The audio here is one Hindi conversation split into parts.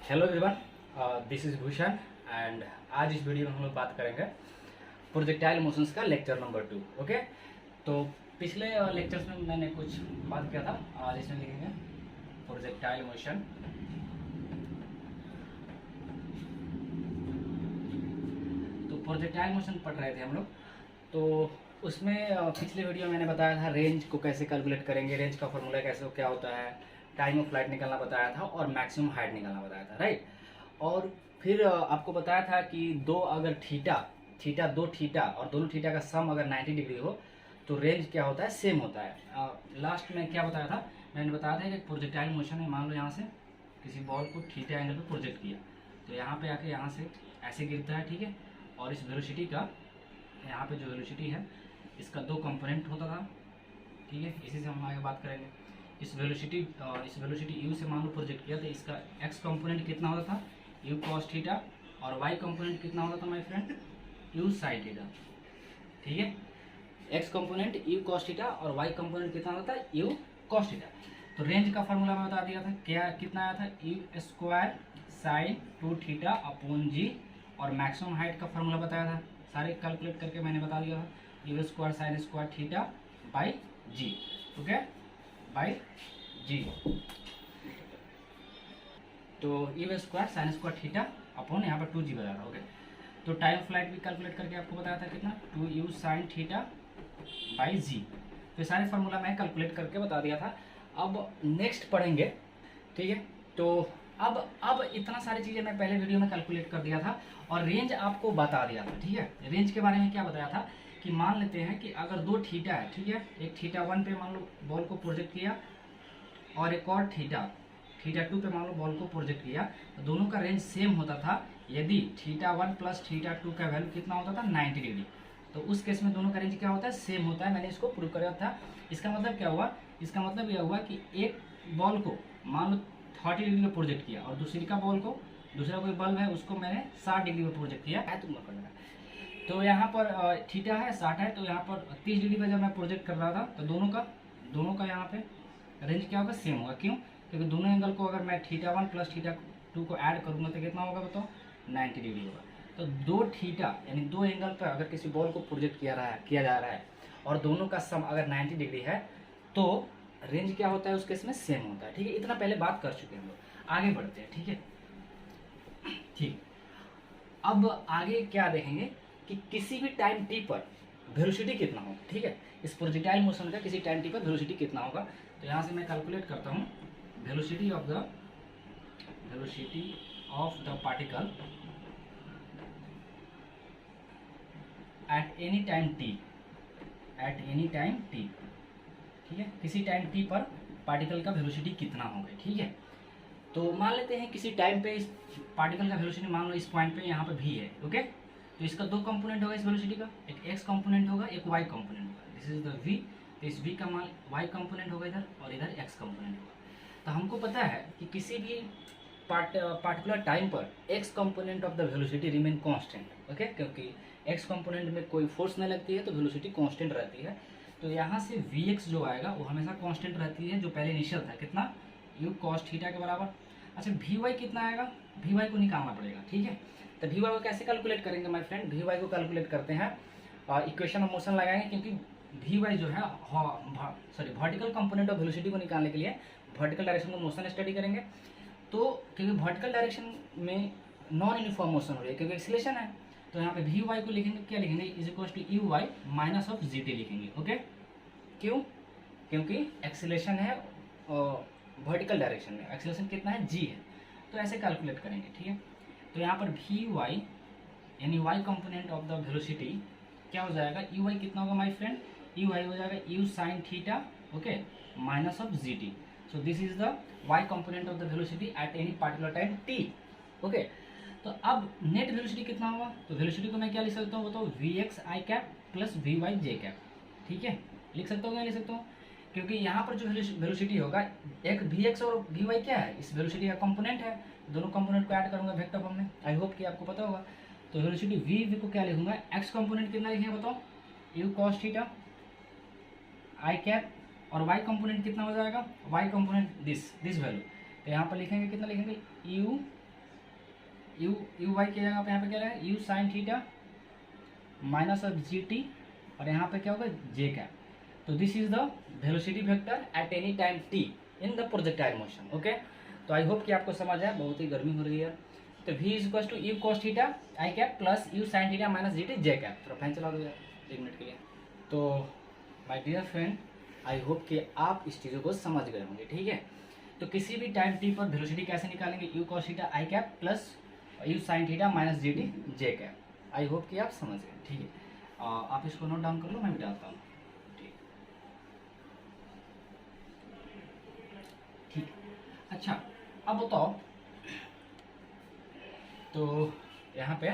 Hello everyone, this is Bhushan and आज इस वीडियो में हम लोग बात करेंगे प्रोजेक्टाइल मोशंस का लेक्चर नंबर 2। ओके, तो पिछले लेक्चर्स में मैंने कुछ बात किया था, आज इसमें लिखेंगे प्रोजेक्टाइल मोशन। तो प्रोजेक्टाइल मोशन पढ़ रहे थे हम लोग, तो उसमें पिछले वीडियो में मैंने बताया था रेंज को कैसे कैलकुलेट करेंगे, रेंज का फॉर्मूला कैसे क्या होता है, टाइम ऑफ फ्लाइट निकालना बताया था और मैक्सिमम हाइट निकालना बताया था, राइट। और फिर आपको बताया था कि दो अगर दो थीटा और दोनों थीटा का सम अगर 90 डिग्री हो तो रेंज क्या होता है, सेम होता है। लास्ट में क्या बताया था, मैंने बताया था कि प्रोजेक्टाइल मोशन में मान लो यहाँ से किसी बॉल को थीटा एंगल पे प्रोजेक्ट किया तो यहाँ पे आके यहाँ से ऐसे गिरता है, ठीक है। और इस वेलोसिटी का यहाँ पे जो वेलोसिटी है इसका दो कंपोनेंट होता था, ठीक है। इसी से हम आगे बात करेंगे। इस वेलोसिटी यू से मान लो प्रोजेक्ट किया तो इसका एक्स कंपोनेंट कितना होता था, यू कॉस थीटा, और वाई कंपोनेंट कितना होता था my friend, u sine theta, ठीक है। X component u cos theta और वाई कंपोनेंट कितना होता था, यू कॉस थीटा। तो रेंज का फॉर्मूला मैं बता दिया था, क्या कितना आया था, u square sine 2 theta upon g, और मैक्सिमम हाइट का फॉर्मूला बताया था, सारे कैलकुलेट करके मैंने बता दिया था, u square sine square theta by g, okay, by g. तो u square sine square theta upon यहाँ पर 2g बताया था, ओके। तो टाइम फ्लाइट भी कैलकुलेट करके आपको बताया था कितना, 2u sign theta by g. तो ये सारे फार्मूला मैं कैलकुलेट करके बता दिया था। अब नेक्स्ट पढ़ेंगे, ठीक है। तो अब इतना सारी चीज़ें मैं पहले वीडियो में कैलकुलेट कर दिया था और रेंज आपको बता दिया था, ठीक है। रेंज के बारे में क्या बताया था कि मान लेते हैं कि अगर दो थीटा है, ठीक है, एक थीटा 1 पे मान लो बॉल को प्रोजेक्ट किया और एक और थीटा 2 पे मान लो बॉल को प्रोजेक्ट किया, तो दोनों का रेंज सेम होता था यदि थीटा 1 प्लस थीटा 2 का वैल्यू कितना होता था, 90 डिग्री। तो उस केस में दोनों का रेंज क्या होता है, सेम होता है। मैंने इसको प्रूव कराया था। इसका मतलब क्या हुआ, इसका मतलब यह हुआ कि एक बॉल को मान लो 30 डिग्री पे प्रोजेक्ट किया और दूसरी का बॉल को, दूसरा कोई बल्ब है उसको मैंने 60 डिग्री पे प्रोजेक्ट किया है, तुम करना। तो यहाँ पर थीटा है 60 है, तो यहाँ पर 30 डिग्री पे जब मैं प्रोजेक्ट कर रहा था तो दोनों का यहाँ पे रेंज क्या होगा, सेम होगा। क्यों, क्योंकि दोनों एंगल को अगर मैं थीटा 1 प्लस थीटा 2 को ऐड करूँगा तो कितना होगा बताओ, 90 डिग्री होगा। तो दो थीटा यानी दो एंगल पर अगर किसी बॉल को प्रोजेक्ट किया जा रहा है और दोनों का सम अगर 90 डिग्री है तो रेंज क्या होता है उस केस में, सेम होता है, ठीक है। इतना पहले बात कर चुके हैं हम लोग, आगे बढ़ते हैं, ठीक है। ठीक, अब आगे क्या देखेंगे कि किसी भी टाइम टी पर वेलोसिटी कितना होगा, ठीक है। इस प्रोजेक्टाइल मोशन का किसी टाइम टी पर वेलोसिटी कितना होगा। तो यहाँ से मैं कैलकुलेट करता हूँ velocity of the particle at any time T, ठीक है। किसी टाइम टी पर पार्टिकल का वेलोसिटी कितना होगा, ठीक है। तो मान लेते हैं किसी टाइम पे इस पार्टिकल का वेलोसिटी मान लो इस पॉइंट पे यहाँ पे v है, ओके। तो इसका दो कंपोनेंट होगा इस वेलोसिटी का, एक x कंपोनेंट होगा, एक y कंपोनेंट होगा। दिस इज द v, तो इस v का मान y कंपोनेंट होगा इधर और इधर x कंपोनेंट होगा। तो हमको पता है कि किसी भी पार्टिकुलर टाइम पर x component of the velocity remain constant, okay, क्योंकि x कंपोनेंट में कोई फोर्स नहीं लगती है तो वेलोसिटी कांस्टेंट रहती है। तो यहाँ से vx जो आएगा वो हमेशा कांस्टेंट रहती है, जो पहले इनिशियल था कितना, u cos थीटा के बराबर। अच्छा, vy कितना आएगा, vy को निकालना पड़ेगा, ठीक है। तो vy को कैसे कैलकुलेट करेंगे माय फ्रेंड, vy को कैलकुलेट करते हैं इक्वेशन ऑफ मोशन लगाएंगे, क्योंकि vy जो है वर्टिकल कंपोनेंट ऑफ वेलोसिटी को निकालने के लिए वर्टिकल डायरेक्शन में मोशन स्टडी करेंगे। तो क्योंकि वर्टिकल डायरेक्शन में नॉन यूनिफॉर्म मोशन हो रही है क्योंकि एक्सीलरेशन है, तो यहाँ पे vy को लिखेंगे, क्या लिखेंगे, is equal to u y minus of g t लिखेंगे, ओके। क्यों, क्योंकि एक्सीलरेशन है वर्टिकल डायरेक्शन में, एक्सीलरेशन कितना है, g है। तो ऐसे कैलकुलेट करेंगे, ठीक है। तो यहाँ पर vy यानी y component of the velocity क्या हो जाएगा, ui कितना होगा माय फ्रेंड, ui हो जाएगा u sine theta, okay, minus of g T. So this is the y component of the velocity at any particular time t, okay. तो अब नेट वेलोसिटी कितना होगा, तो वेलोसिटी को मैं क्या लिख सकता हूँ, तो vx i cap plus vy j cap, ठीक है। लिख सकता हूँ, क्या लिख सकता हूँ, क्योंकि यहाँ पर जो वेलोसिटी होगा, एक vx और vy क्या है, इस वेलोसिटी का कंपोनेंट है, दोनों कंपोनेंट को ऐड करूंगा वेक्टर फॉर्म में। आई होप कि आपको पता होगा। तो वेलोसिटी v को क्या लिखूंगा, x कंपोनेंट कितना लिखेंगे बताओ, u cos theta i cap, और y कंपोनेंट कितना हो जाएगा, y कंपोनेंट दिस वैल्यू। तो यहाँ पर लिखेंगे कितना लिखेंगे, u यू वाई की जगह पे यहाँ पे क्या रहेगा, you sine theta minus of g T, और यहाँ पे क्या होगा, जे कैप। तो this is the velocity vector at any time T in the projectile motion. Okay, तो आई होप कि आपको समझ आया। बहुत ही गर्मी हो रही है। तो v is equal to u cos theta i cap plus u sine theta minus g t j cap. थोड़ा फैन चला दो यार 1 मिनट के लिए। तो my dear friend, I hope कि आप इस चीज़ों को समझ गए होंगे। ठीक है, तो किसी भी टाइम टी पर वेलोसिटी कैसे निकालेंगे, you cos theta i cap plus u sine theta minus g t j cap. I hope कि आप समझ गए। ठीक है, आप इसको नोट डाउन कर लो, मैं मिटाता हूँ। ठीक, अच्छा अब बताओ, तो यहाँ पे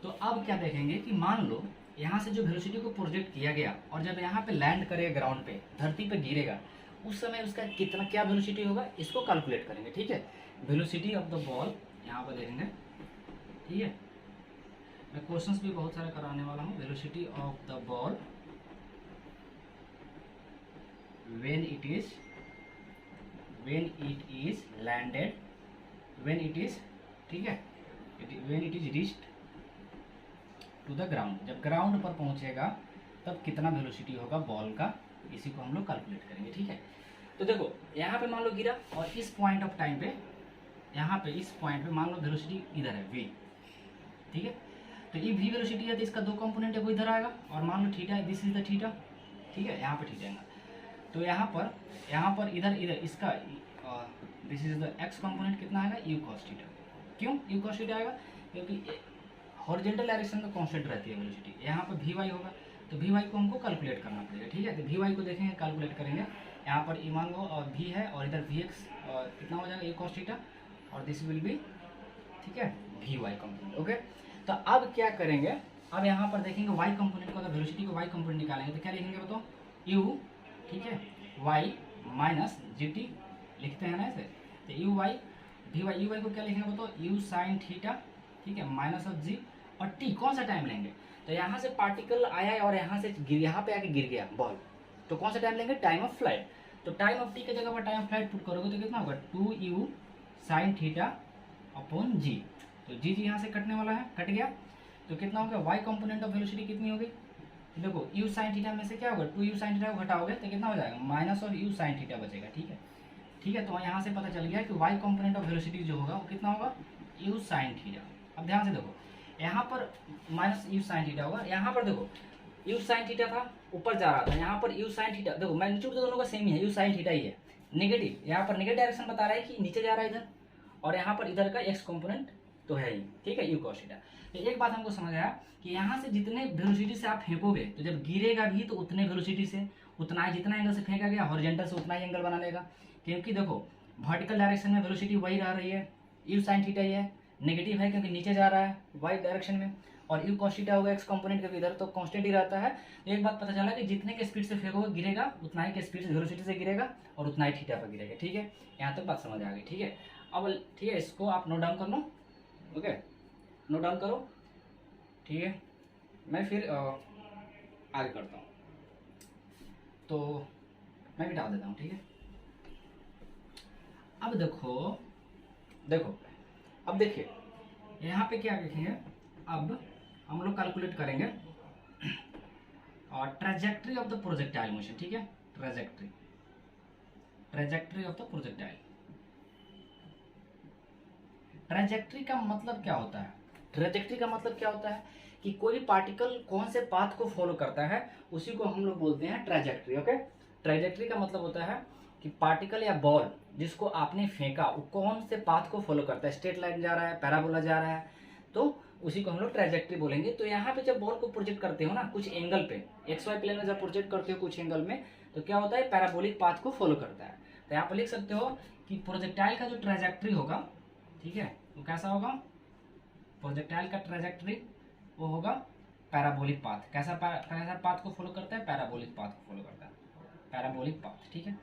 तो अब क्या देखेंगे कि मान लो यहाँ से जो वेलोसिटी को प्रोजेक्ट किया गया और जब यहाँ पे लैंड करेगा, ग्राउंड पे धरती पे गिरेगा, उस समय उसका कितना क्या वेलोसिटी होगा, इसको कैलकुलेट करेंगे। ठीक है, वेलोसिटी ऑफ द बॉल यहाँ पर देखेंगे। ठीक है, मैं क्वेश्चंस भी बहुत सारे कराने वाला हूँ। Velocity of the ball when it is landed, when it is, ठीक है, when it is reached to the ground, जब ग्राउंड पर पहुंचेगा तब कितना वेलोसिटी होगा बॉल का, इसी को हम लोग कैलकुलेट करेंगे। ठीक है, तो देखो यहाँ पे मान लो गिरा और इस पॉइंट ऑफ टाइम पे, यहाँ पे इस पॉइंट पे मान लो वेलोसिटी इधर है v। ठीक है, तो ये v वेलोसिटी है तो इसका 2 कंपोनेंट है, वो इधर आएगा, और मान लो theta, this is the theta. ठीक है, यहाँ पे थीटा आएगा, तो यहाँ पर इधर इसका this is the x component कितना आएगा, यू कॉस थीटा। क्यों यू कॉस थीटा आएगा, क्योंकि हॉरिजॉन्टल डायरेक्शन में कांस्टेंट रहती है वेलोसिटी। यहाँ पर वी वाई होगा, तो वी वाई को हमको कैलकुलेट करना पड़ेगा। ठीक है, तो वी वाई को देखेंगे, कैलकुलेट करेंगे। यहाँ पर ई मान लो और वी है, और इधर वी एक्स कितना हो जाएगा, यू कॉस थीटा, और दिस विल बी, ठीक है, वी वाई कंपोनेंट। ओके, तो अब क्या करेंगे, अब यहाँ पर देखेंगे वाई कंपोनेंट को, अगर वेलोसिटी को वाई कंपोनेंट निकालेंगे तो क्या लिखेंगे बताओ, यू, ठीक है, वाई माइनस जी टी लिखते हैं ना ऐसे, तो u y v y, u y को क्या लिखेंगे बताओ, यू साइन थीटा, ठीक है, माइनस ऑफ जी, और टी कौन सा टाइम लेंगे, तो यहाँ से पार्टिकल आया और यहाँ से यहाँ पे आके गिर गया बॉल, तो कौन सा टाइम लेंगे, टाइम ऑफ फ्लाइट। तो टाइम ऑफ टी की जगह पर टाइम ऑफ फ्लाइट पुट करोगे तो कितना होगा, 2u साइन थीटा अपॉन जी, तो जी यहाँ से कटने वाला है, कट गया, तो कितना हो गया, वाई कंपोनेंट ऑफ वेलोसिटी कितनी होगी, देखो u साइन थीटा में से क्या होगा, 2u साइन थीटा को घटाओगे तो कितना हो जाएगा, minus of u sine theta बचेगा। ठीक है, ठीक है, तो यहाँ से पता चल गया कि y कंपोनेंट ऑफ वेलोसिटी जो होगा वो कितना होगा, u साइन थीटा। अब ध्यान से देखो, यहाँ पर माइनस u साइन थीटा होगा, यहाँ पर देखो u साइन थीटा था, ऊपर जा रहा था, यहाँ पर u साइन थीटा, देखो मैग्नीट्यूड तो दोनों का सेम ही है, u साइन थीटा ही है, नेगेटिव, यहाँ पर नेगेटिव डायरेक्शन बता रहा है कि नीचे जा रहा है इधर, और यहाँ पर इधर का x कंपोनेंट तो है ही, ठीक है, u cos थीटा। तो एक बात हमको समझ आया कि यहाँ से जितने वेलोसिटी से आप फेंकोगे तो जब गिरेगा भी तो उतने वेलोसिटी से, उतना ही जितना एंगल से फेंका गया हॉरिजॉन्टल से उतना ही एंगल बना लेगा, क्योंकि देखो वर्टिकल डायरेक्शन में वेलोसिटी वही रह रही है, u साइन थीटा ही है, नेगेटिव है क्योंकि नीचे जा रहा है y डायरेक्शन में, और u cos थीटा होगा x कंपोनेंट के इधर, तो कांस्टेंट ही रहता है। तो एक बात पता चला कि जितने के स्पीड से फेंकोगे गिरेगा उतना ही के स्पीड से वेलोसिटी से गिरेगा और उतना ही थीटा पर गिरेगा। ठीक है, यहाँ तक बात समझ आ गई। ठीक है, अब ठीक है, इसको आप नोट डाउन कर लो। ओके, नोट डाउन करो। ठीक है, मैं फिर आगे करता हूँ, तो मैं मिटा देता हूँ। ठीक है, अब देखो अब देखिए यहाँ पे क्या लिखेंगे, अब हम लोग कैलकुलेट करेंगे और trajectory of the projectile motion. ठीक है, trajectory of the projectile. Trajectory का मतलब क्या होता है, ट्रेजेक्ट्री का मतलब क्या होता है कि कोई भी पार्टिकल कौन से पाथ को फॉलो करता है उसी को हम लोग बोलते हैं ट्रेजेक्ट्री। ओके, ट्रेजेक्ट्री का मतलब होता है कि पार्टिकल या बॉल जिसको आपने फेंका वो कौन से पाथ को फॉलो करता है, स्ट्रेट लाइन जा रहा है, पैराबोला जा रहा है, तो उसी को हम लोग ट्रेजेक्ट्री बोलेंगे। तो यहाँ पे जब बॉल को प्रोजेक्ट करते हो ना कुछ एंगल पे, एक्स वाई प्लेन में जब प्रोजेक्ट करते हो कुछ एंगल में, तो क्या होता है, पैराबोलिक पाथ को फॉलो करता है। तो यहाँ पर लिख सकते हो कि प्रोजेक्टाइल का जो ट्रेजेक्ट्री होगा, ठीक है, वो कैसा होगा, प्रोजेक्टाइल का ट्रेजेक्ट्री वो होगा पैराबोलिक पाथ। कैसा पाथ को फॉलो करता है, पैराबोलिक पाथ को फॉलो करता है, पैराबोलिक पाथ। ठीक है,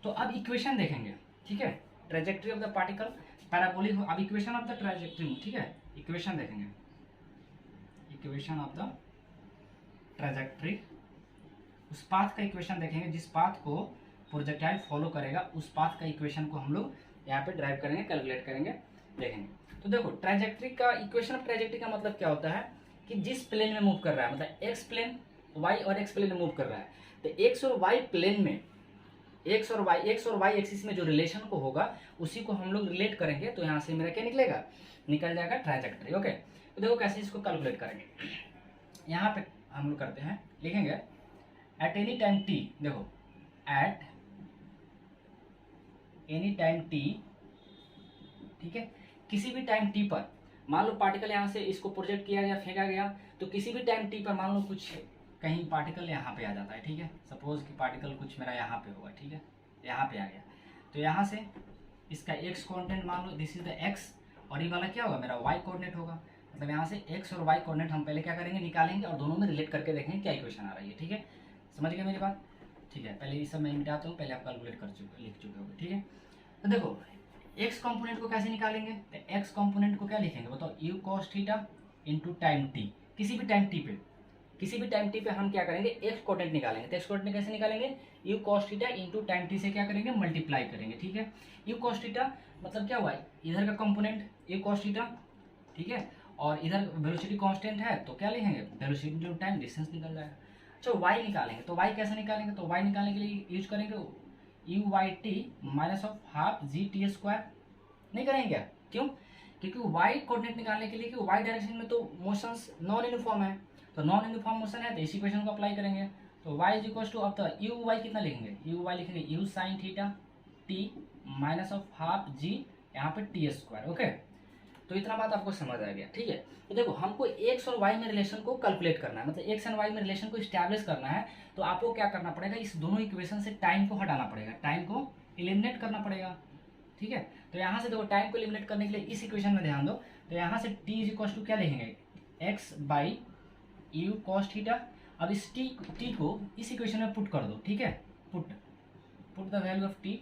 तो अब इक्वेशन देखेंगे। ठीक है, trajectory of the particle parabolic, अब इक्वेशन ऑफ द ट्रेजेक्ट्री, ठीक है, इक्वेशन देखेंगे, इक्वेशन ऑफ द ट्रेजेक्ट्री, उस पाथ का इक्वेशन देखेंगे जिस पाथ को प्रोजेक्टाइल फॉलो करेगा, उस पाथ का इक्वेशन को हम लोग यहाँ पे ड्राइव करेंगे, कैलकुलेट करेंगे, देखेंगे। तो देखो ट्रांजैक्ट्री का इक्वेशन ऑफ ट्रांजैक्ट्री का मतलब क्या होता है कि जिस प्लेन में मूव कर रहा है, मतलब एक्स प्लेन वाई और एक्स प्लेन में मूव कर रहा है, तो एक्स और वाई प्लेन में एक्स और वाई एक्सिस में जो रिलेशन को होगा उसी को हम लोग रिलेट करेंगे। तो यहाँ से मेरा क्या निकलेगा, निकल जाएगा ट्रांजैक्ट्री। ओके, तो देखो कैसे इसको कैलकुलेट करेंगे। यहाँ पे हम लोग करते हैं, लिखेंगे एट एनी टाइम टी, देखो एट एनी टाइम टी, ठीक है, किसी भी टाइम टी पर मान लो पार्टिकल यहाँ से इसको प्रोजेक्ट किया गया, फेंका गया, तो किसी भी टाइम टी पर मान लो कुछ कहीं पार्टिकल यहाँ पे आ जाता है, ठीक है, सपोज कि पार्टिकल कुछ मेरा यहाँ पे होगा, ठीक है, यहाँ पे आ गया, तो यहाँ से इसका एक्स कोऑर्डिनेट मान लो दिस इज द एक्स, और ये वाला क्या होगा मेरा वाई कोऑर्डिनेट होगा। मतलब यहाँ से एक्स और वाई कोऑर्डिनेट हम पहले क्या करेंगे, निकालेंगे और दोनों में रिलेट करके देखेंगे क्या इक्वेशन आ रही है। ठीक है, समझ गए मेरी बात। ठीक है, पहले ये सब मैं मिटाता हूँ, पहले आप कैलकुलेट कर चुके लिख चुके होंगे। ठीक है, तो देखो एक्स कंपोनेंट को कैसे निकालेंगे, तो एक्स कंपोनेंट को क्या लिखेंगे बताओ, you cos theta into time T, किसी भी टाइम टी पे, किसी भी टाइम टी पे हम क्या करेंगे एक्स कोऑर्डिनेट निकालेंगे। तो एक्स कोऑर्डिनेट कैसे निकालेंगे, you cos theta into time T से क्या करेंगे मल्टीप्लाई करेंगे। ठीक है, यू कॉस थीटा मतलब क्या हुआ, इधर का कंपोनेंट यू कॉस थीटा, ठीक है, और इधर वेलोसिटी कांस्टेंट है तो क्या लिखेंगे वेलोसिटी इंटू टाइम डिस्टेंस निकल जाएगा। अच्छा वाई निकालेंगे, तो वाई कैसे निकालेंगे, तो वाई निकालने के लिए यूज करेंगे u y t minus of half g t square, नहीं करेंगे क्या, क्यों, क्योंकि वाई कोऑर्डिनेट निकालने के लिए कि वाई डायरेक्शन में तो मोशंस नॉन यूनिफॉर्म है, तो नॉन यूनिफॉर्म मोशन है तो इसी इक्वेशन को अप्लाई करेंगे। तो y इज इक्वल टू, अब तो यू वाई कितना लिखेंगे, यू वाई लिखेंगे u sine theta t minus of half g यहाँ पे टी स्क्वायर। ओके, तो इतना बात आपको समझ आ गया। ठीक है, तो देखो हमको एक्स और वाई में रिलेशन को कैलकुलेट करना है, मतलब एक्स एंड वाई में रिलेशन को स्टैब्लिश करना है, तो आपको क्या करना पड़ेगा, इस दोनों इक्वेशन से टाइम को हटाना पड़ेगा, टाइम को एलिमिनेट करना पड़ेगा। ठीक है, तो यहाँ से देखो टाइम को एलिमिनेट करने के लिए इस इक्वेशन में ध्यान दो, तो यहाँ से टी इज इक्वल टू क्या लिखेंगे x by you cos theta. अब इस टी को इस इक्वेशन में पुट कर दो। ठीक है, put the value of t,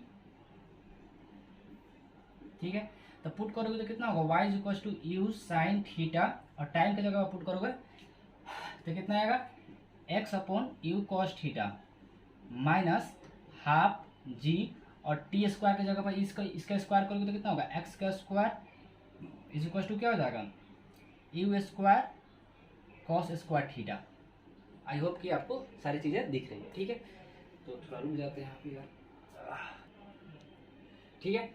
ठीक है, तो पुट करोगे तो कितना होगा y is equal to u sine theta, और टाइम की जगह पुट करोगे तो कितना आएगा x upon u cos theta minus half g, और टी स्क्वायर की जगह पर इसका स्क्वायर करोगे तो कितना होगा x का स्क्वायर इज इक्वल टू क्या हो जाएगा you square cos square theta. I hope कि आपको सारी चीज़ें दिख रही है। ठीक है, तो थोड़ा रुक जाते हैं यहाँ पे यार। ठीक है,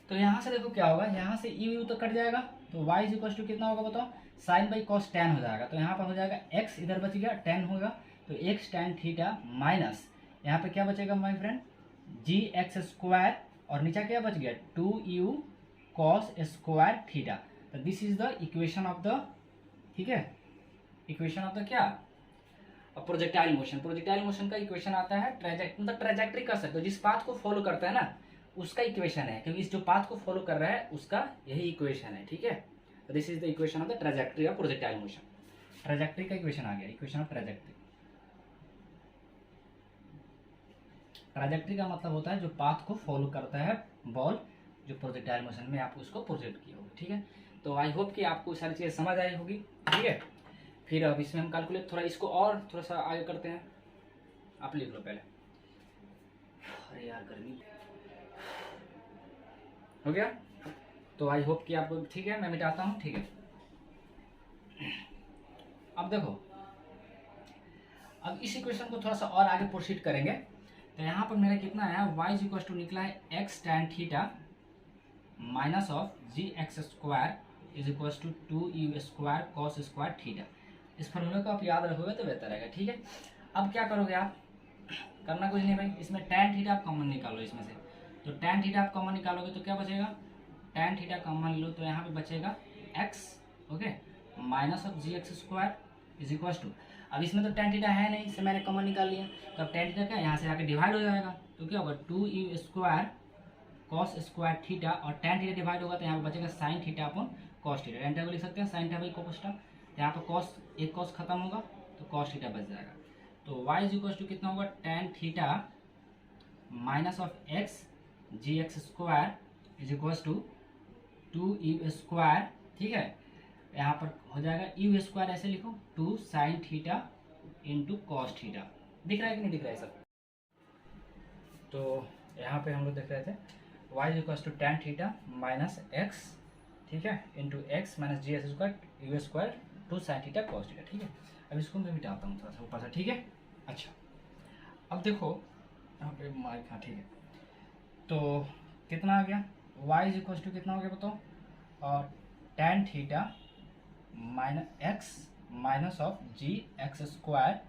तो यहाँ से देखो क्या होगा, यहाँ से यू तो कट जाएगा, तो y इज इक्वल टू कितना होगा बताओ, साइन बाई कॉस टेन हो जाएगा, तो यहाँ पर हो जाएगा x इधर बच गया टेन होगा, तो x टेन थीटा माइनस यहाँ पे क्या बचेगा my friend g x square, और नीचे क्या बच गया two u cos square theta. तो this is the equation of the, ठीक है, इक्वेशन ऑफ द क्या प्रोजेक्टाइल मोशन। प्रोजेक्टाइल मोशन का इक्वेशन आता है मतलब ट्रेजेक्ट्री कर सकते हो, जिस पाथ को फॉलो करता है ना उसका इक्वेशन है, क्योंकि इस जो पाथ को फॉलो कर रहा है उसका यही इक्वेशन है। ठीक है, तो this is the equation of the trajectory of projectile motion. Trajectory का इक्वेशन आ गया, इक्वेशन ऑफ ट्रेजेक्ट्री। ट्रेजेक्ट्री का मतलब होता है जो पाथ को फॉलो करता है बॉल, जो प्रोजेक्टाइल मोशन में आप उसको प्रोजेक्ट किए होगे। ठीक है, तो आई होप कि आपको सारी चीज़ें समझ आई होगी। ठीक है, फिर अब इसमें हम कैलकुलेट थोड़ा इसको और थोड़ा सा आगे करते हैं। आप लिख लो पहले, अरे यार गर्मी हो गया, तो आई होप कि आपको ठीक है, मैं मिटाता हूँ। ठीक है, अब देखो अब इस इक्वेशन को थोड़ा सा और आगे प्रोसीड करेंगे, तो यहाँ पर मेरा कितना आया y इज इक्वल टू निकला है x tan theta minus of g x square is equal to two u square cos square theta. इस फॉर्मूले को आप याद रखोगे तो बेहतर रहेगा। ठीक है, अब क्या करोगे आप, करना कुछ नहीं भाई, इसमें tan थीटा आप कॉमन निकालो इसमें से, तो tan थीटा आप कॉमन निकालोगे तो क्या बचेगा, tan थीटा कॉमन लो तो यहाँ पे बचेगा x, ओके, minus of g x square is equal to, अब इसमें तो tan थीटा है नहीं, इससे मैंने कॉमन निकाल लिया, तो अब tan थीटा क्या यहाँ से आके डिवाइड हो जाएगा, तो क्या होगा two u square cos square theta, और tan थीटा डिवाइड होगा तो यहाँ पे बचेगा sine theta upon cos theta. tan theta को लिख सकते हैं sine theta by cos theta, यहाँ पर कॉस एक कॉस खत्म होगा तो कॉस थीटा बच जाएगा, तो y इज इक्वल टू कितना होगा tan theta minus of x g x square is equal to two u square, ठीक है, यहाँ पर हो जाएगा यू स्क्वायर ऐसे लिखो two sine theta into cos theta. दिख रहा है कि नहीं दिख रहा है सब, तो यहाँ पे हम लोग देख रहे थे y is equal to tan theta minus x, ठीक है, into x minus g s square u square two sine theta cos theta. ठीक है, अब इसको मैं मिटाता हूँ थोड़ा सा ऊपर से। ठीक है, अच्छा अब देखो यहाँ पे माइक, हाँ ठीक है, तो कितना आ गया, y इज इक्वल टू कितना हो गया बताओ, और tan theta minus x minus of g x square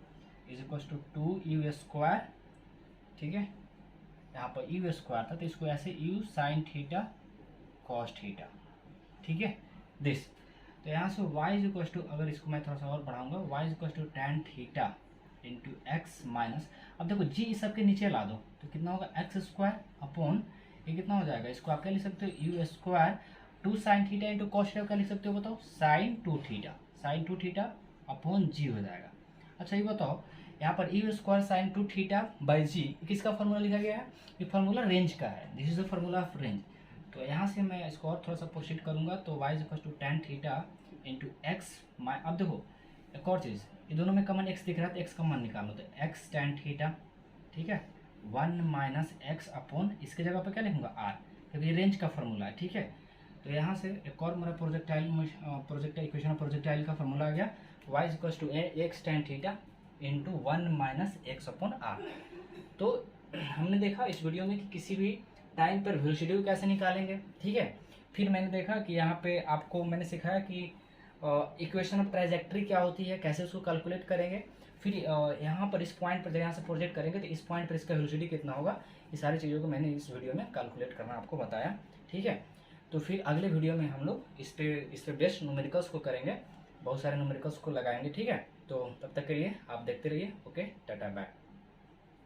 is equal to 2u square. ठीक है, यहाँ पर यू स्क्वायर था तो इसको ऐसे u sign theta cos theta. ठीक है, दिस, तो यहाँ से y इज इक्वल टू, अगर इसको मैं थोड़ा सा और बढ़ाऊंगा, y is equal to tan theta into x minus, अब देखो g इस सब के नीचे ला दो तो कितना होगा एक्स स्क्वायर अपॉन ये कितना हो जाएगा, इसको आप क्या लिख सकते हो u square two sine theta into cos theta, क्या लिख सकते हो बताओ, sine two theta upon g हो जाएगा। अच्छा ये बताओ यहाँ पर u square sine two theta by g किसका फॉर्मूला लिखा गया है, ये फॉर्मूला रेंज का है, this is the formula of range. तो यहाँ से मैं इसको और थोड़ा सा प्रोसीड करूँगा, तो y is equal to tan theta into x, अब देखो एक और चीज़, ये दोनों में कमन एक्स दिख रहा है तो एक्स कमन निकालो, तो एक्स टेन थीटा, ठीक है, 1 माइनस एक्स अपॉन इसके जगह पर क्या लिखूंगा आर, क्योंकि ये रेंज का फॉर्मूला है। ठीक है, तो यहाँ से एक और मेरा प्रोजेक्टाइल इक्वेशन प्रोजेक्टाइल का फॉर्मूला आ गया, y is equal to x tan theta into 1 minus x upon R. तो हमने देखा इस वीडियो में कि किसी भी टाइम पर वेलोसिटी को कैसे निकालेंगे। ठीक है, फिर मैंने देखा कि यहाँ पे आपको मैंने सिखाया कि इक्वेशन ऑफ ट्रांजैक्टरी क्या होती है, कैसे उसको कैलकुलेट करेंगे, फिर यहाँ पर इस पॉइंट पर जब यहाँ से प्रोजेक्ट करेंगे तो इस पॉइंट पर इसका वेलोसिटी कितना होगा, ये सारी चीज़ों को मैंने इस वीडियो में कैलकुलेट करना आपको बताया। ठीक है, तो फिर अगले वीडियो में हम लोग इस पे बेस्ट न्यूमेरिकल्स को करेंगे, बहुत सारे न्यूमेरिकल्स को लगाएंगे। ठीक है, तो तब तक के लिए आप देखते रहिए। Okay, tata bye.